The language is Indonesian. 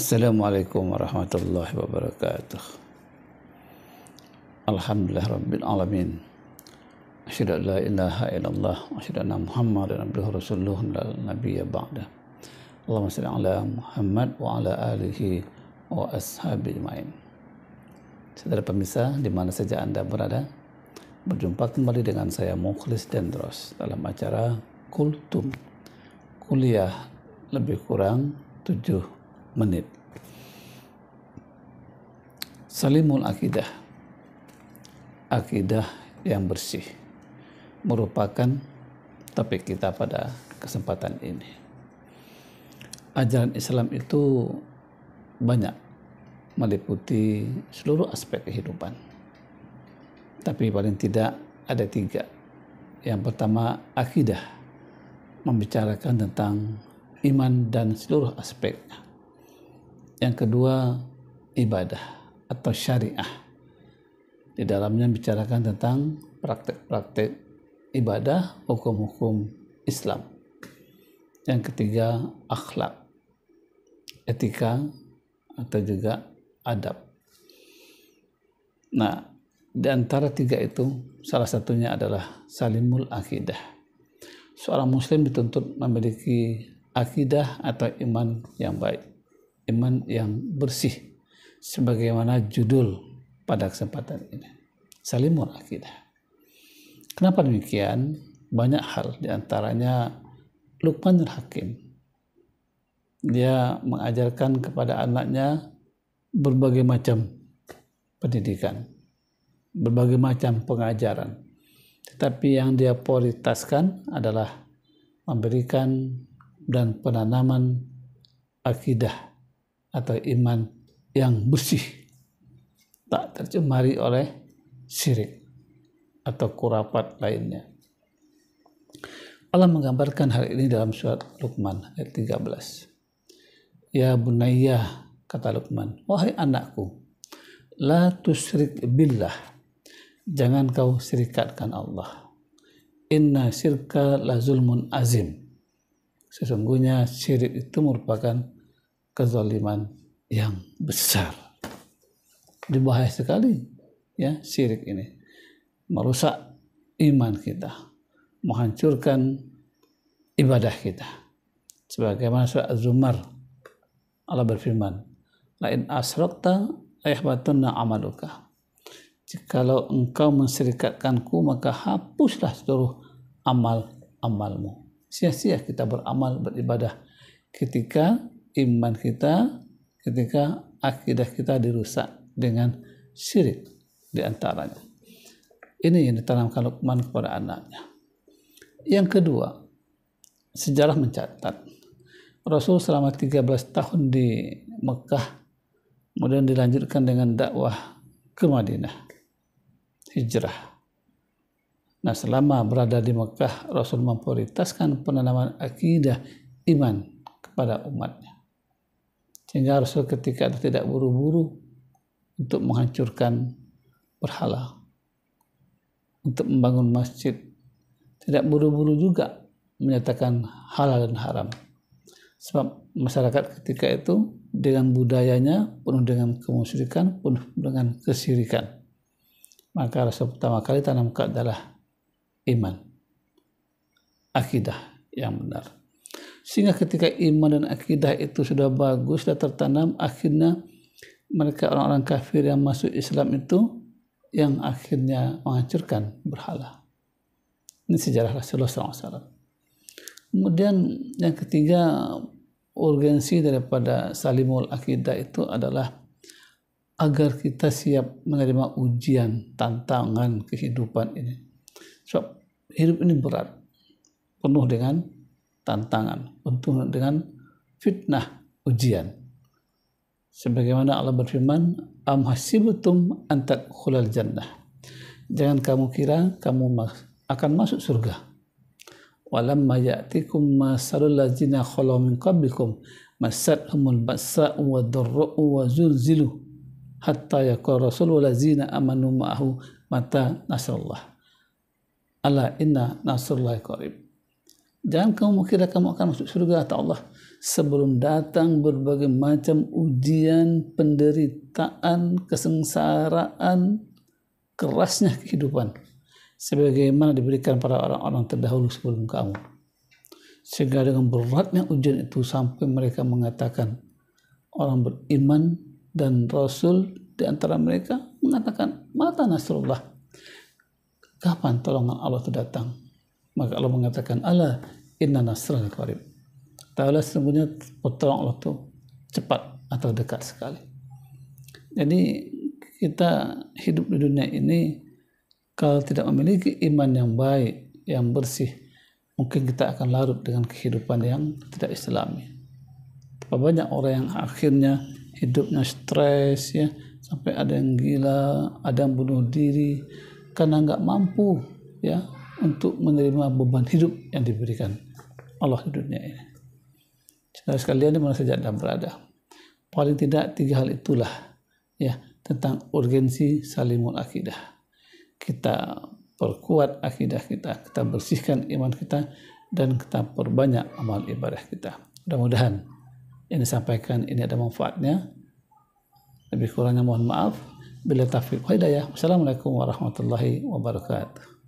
Assalamualaikum warahmatullahi wabarakatuh. Alhamdulillah rabbil alamin. Asyhadu an la ilaha illallah wa asyhadu anna Muhammadan abduhu rasuluh la nabiyya ba'da. Allahumma shalli ala Muhammad wa ala alihi wa ashabihi ajmain. Saudara pemirsa, di mana saja Anda berada, berjumpa kembali dengan saya Mukhlis Dendros dalam acara Kultum, kuliah lebih kurang 7 menit. Salimul akidah, akidah yang bersih, merupakan topik kita pada kesempatan ini. Ajaran Islam itu banyak, meliputi seluruh aspek kehidupan, tapi paling tidak ada 3. Yang pertama, akidah, membicarakan tentang iman dan seluruh aspeknya. Yang kedua, ibadah atau syariah. Di dalamnya bicarakan tentang praktek-praktek ibadah, hukum-hukum Islam. Yang ketiga, akhlak, etika atau juga adab. Nah, di antara 3 itu, salah satunya adalah salimul akidah. Seorang muslim dituntut memiliki akidah atau iman yang baik, iman yang bersih, sebagaimana judul pada kesempatan ini, salimul akidah. Kenapa demikian? Banyak hal, diantaranya Luqmanul Hakim, dia mengajarkan kepada anaknya berbagai macam pendidikan, berbagai macam pengajaran, tetapi yang dia prioritaskan adalah memberikan dan penanaman akidah atau iman yang bersih, tak tercemari oleh syirik atau khurafat lainnya. Allah menggambarkan hal ini dalam surat Luqman ayat 13. Ya bunayya, kata Luqman, wahai anakku, la tusyrik billah, jangan kau syirikatkan Allah. Inna syirka la zulmun azim, sesungguhnya syirik itu merupakan kezaliman yang besar. Berbahaya sekali ya syirik ini, merusak iman kita, menghancurkan ibadah kita. Sebagaimana surat Az-Zumar, Allah berfirman, la in asyrakta ayahbatunna amaluka, jikalau engkau mensyirikatkanku maka hapuslah seluruh amalmu. Sia-sia kita beramal, beribadah ketika iman kita, ketika akidah kita dirusak dengan syirik diantaranya. Ini yang ditanamkan Luqman kepada anaknya. Yang kedua, sejarah mencatat Rasul selama 13 tahun di Mekah, kemudian dilanjutkan dengan dakwah ke Madinah, hijrah. Nah, selama berada di Mekah, Rasul memprioritaskan penanaman akidah iman kepada umatnya. Sehingga Rasul ketika itu tidak buru-buru untuk menghancurkan berhala, untuk membangun masjid, tidak buru-buru juga menyatakan halal dan haram. Sebab masyarakat ketika itu dengan budayanya penuh dengan kemusyrikan, penuh dengan kesyirikan. Maka Rasul pertama kali tanamkan adalah iman, akidah yang benar. Sehingga ketika iman dan akidah itu sudah bagus, sudah tertanam, akhirnya mereka orang-orang kafir yang masuk Islam itu yang akhirnya menghancurkan berhala. Ini sejarah Rasulullah SAW. Kemudian yang ketiga, urgensi daripada salimul akidah itu adalah agar kita siap menerima ujian, tantangan kehidupan ini. Sebab hidup ini berat, penuh dengan tantangan, penuh dengan fitnah, ujian. Sebagaimana Allah berfirman, am hasibtum an tadkhulal jannah, jangan kamu kira kamu akan masuk surga. Walamma ya'tikum masalul ladzina khalu min qablikum massatuhumul ba'sa'u wad-dharra'u wa zulzilu hatta yaqula rasulul ladzina amanu ma'ahu mata nasrullah. Ala inna nasrullahi qarib. Jangan kamu kira kamu akan masuk surga, kata Allah, sebelum datang berbagai macam ujian, penderitaan, kesengsaraan, kerasnya kehidupan, sebagaimana diberikan para orang-orang terdahulu sebelum kamu. Sehingga dengan beratnya ujian itu sampai mereka mengatakan, orang beriman dan Rasul di antara mereka mengatakan, mata nasrullah, kapan tolongan Allah itu datang? Maka Allah mengatakan, ala inna nasrullah qarib. Ta'ala sesungguhnya pertolongan Allah itu cepat atau dekat sekali. Jadi kita hidup di dunia ini kalau tidak memiliki iman yang baik, yang bersih, mungkin kita akan larut dengan kehidupan yang tidak islami. Banyak orang yang akhirnya hidupnya stres, ya, sampai ada yang gila, ada yang bunuh diri karena nggak mampu, ya, untuk menerima beban hidup yang diberikan Allah di dunia ini. Saudara sekalian, di mana saja Anda berada, paling tidak 3 hal itulah, ya, tentang urgensi salimul akidah. Kita perkuat akidah kita, kita bersihkan iman kita, dan kita perbanyak amal ibadah kita. Mudah-mudahan yang disampaikan ini ada manfaatnya. Lebih kurangnya mohon maaf. Bila taufiq wa hidayah. Wassalamualaikum warahmatullahi wabarakatuh.